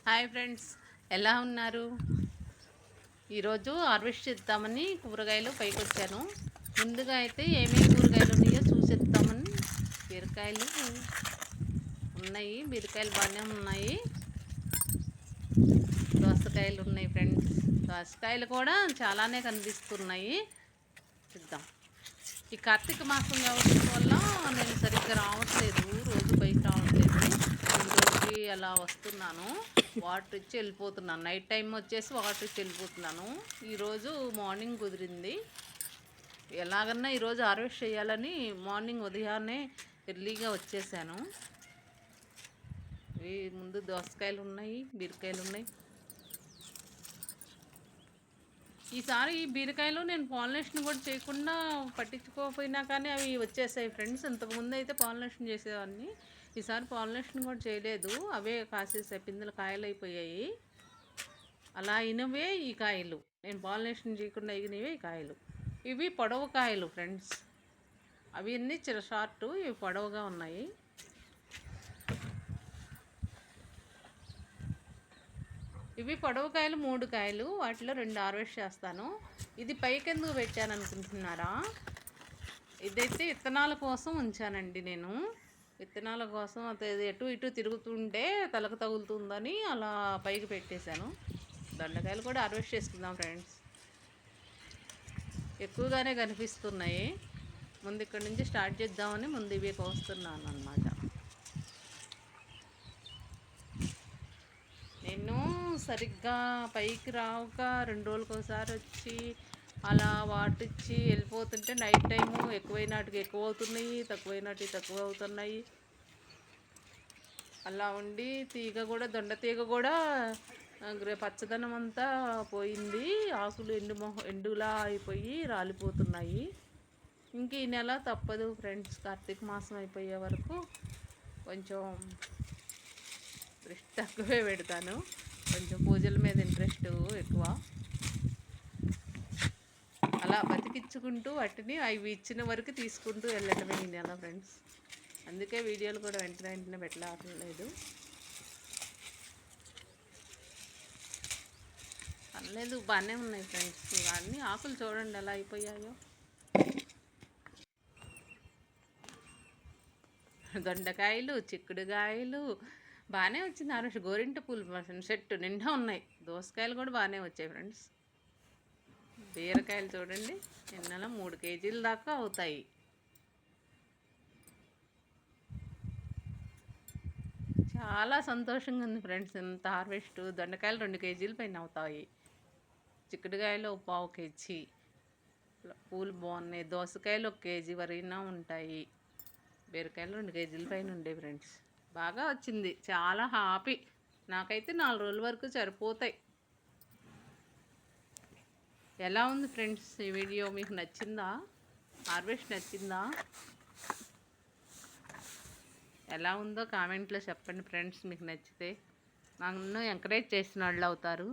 Hi friends, ఎలా ఉన్నారు? ఈరోజు హార్వెస్ట్ చేద్దామని కూరగాయలు పైకి వచ్చాను. ముందుగా అయితే ఏమేమి కూరగాయలు ఉన్నాయో చూసేద్దామని. బీరకాయలు ఉన్నాయి, బీరకాయలు బాగానే ఉన్నాయి. దోసకాయలు ఉన్నాయి ఫ్రెండ్స్, దోసకాయలు కూడా చాలానే కనిపిస్తున్నాయి. చూద్దాం. ఈ కార్తీక మాసం కావడం వల్ల నేను సరిగ్గా రావట్లేదు, రోజు బయట రావట్లేదు. ఇంట్లోకి అలా వస్తున్నాను, వాటర్ ఇచ్చి వెళ్ళిపోతున్నాను. నైట్ టైం వచ్చేసి వాటర్ ఇచ్చి వెళ్ళిపోతున్నాను. ఈరోజు మార్నింగ్ కుదిరింది. ఎలాగన్నా ఈరోజు హార్వెస్ట్ చేయాలని మార్నింగ్ ఉదయాన్నే ఎర్లీగా వచ్చేసాను. ఈ ముందు దోసకాయలు ఉన్నాయి, బీరకాయలు ఉన్నాయి. ఈసారి ఈ బీరకాయలు నేను పాలినేషన్ కూడా చేయకుండా పట్టించుకోకపోయినా కానీ అవి వచ్చేసాయి ఫ్రెండ్స్. ఇంతకుముందు అయితే పాలినేషన్ చేసేవాడిని, ఈసారి పాలినేషన్ కూడా చేయలేదు. అవే కాసేసాయి, పిందెలు కాయలు అయిపోయాయి. అలా అయినవే ఈ కాయలు, నేను పాలినేషన్ చేయకుండా అయినవే ఈ కాయలు. ఇవి పొడవు కాయలు ఫ్రెండ్స్, అవి అన్నీ షార్ట్, ఇవి పొడవుగా ఉన్నాయి. ఇవి పొడవు కాయలు 3 కాయలు, వాటిలో 2 హార్వెస్ట్ చేస్తాను. ఇది పైకి ఎందుకు పెట్టాను అనుకుంటున్నారా? ఇదైతే విత్తనాల కోసం ఉంచానండి నేను. విత్తనాల కోసం అది ఎటు ఇటు తిరుగుతుంటే తలకు తగులుతుందని అలా పైకి పెట్టేశాను. దొండకాయలు కూడా హార్వెస్ట్ చేసుకుందాం ఫ్రెండ్స్. ఎక్కువగానే కనిపిస్తున్నాయి. ముందు ఇక్కడి నుంచి స్టార్ట్ చేద్దామని ముందు ఇవి కోస్తున్నాను అన్నమాట. నేను సరిగ్గా పైకి రాక 2 రోజులకు ఒకసారి వచ్చి అలా వాటర్ ఇచ్చి వెళ్ళిపోతుంటే నైట్ టైము ఎక్కువైనట్టుగా ఎక్కువ అవుతున్నాయి, తక్కువైనట్టు తక్కువ అవుతున్నాయి. అలా ఉండి తీగ కూడా, దొండ తీగ కూడా పచ్చదనం అంతా పోయింది. ఆకులు ఎండులా అయిపోయి రాలిపోతున్నాయి. ఇంక ఈ నెల తప్పదు ఫ్రెండ్స్, కార్తీక మాసం అయిపోయే వరకు కొంచెం ఇంట్రెస్ట్ తక్కువే పెడతాను. కొంచెం పూజల మీద ఇంట్రెస్ట్ ఎక్కువ. అలా బతికించుకుంటూ వాటిని అవి ఇచ్చిన వరకు తీసుకుంటూ వెళ్ళటమే ఈ నెల ఫ్రెండ్స్. అందుకే వీడియోలు కూడా వెంటనే పెట్టలేదు. పర్లేదు, బాగానే ఉన్నాయి ఫ్రెండ్స్. ఇవన్నీ ఆకులు చూడండి ఎలా అయిపోయాయో. దొండకాయలు, చిక్కుడుకాయలు బాగానే వచ్చింది. ఆరోజు గోరింట పూలు చెట్టు నిండా ఉన్నాయి. దోసకాయలు కూడా బాగానే వచ్చాయి ఫ్రెండ్స్. బీరకాయలు చూడండి, నిన్న 3 కేజీల దాకా అవుతాయి. చాలా సంతోషంగా ఉంది ఫ్రెండ్స్. ఇంత హార్వెస్ట్. దొండకాయలు 2 కేజీల పైన అవుతాయి, చిక్కుడుకాయలు 1/4 కేజీ, పూలు బాగున్నాయి. దోసకాయలు 1 కేజీ వరకునా ఉంటాయి. బీరకాయలు 2 కేజీల పైన ఉండే ఫ్రెండ్స్. బాగా వచ్చింది, చాలా హ్యాపీ. నాకైతే 4 రోజుల వరకు సరిపోతాయి. ఎలా ఉంది ఫ్రెండ్స్ ఈ వీడియో? మీకు నచ్చిందా? హార్వెస్ట్ నచ్చిందా? ఎలా ఉందో కామెంట్లో చెప్పండి ఫ్రెండ్స్. మీకు నచ్చితే నన్ను ఎంకరేజ్ చేసిన వాళ్ళు అవుతారు.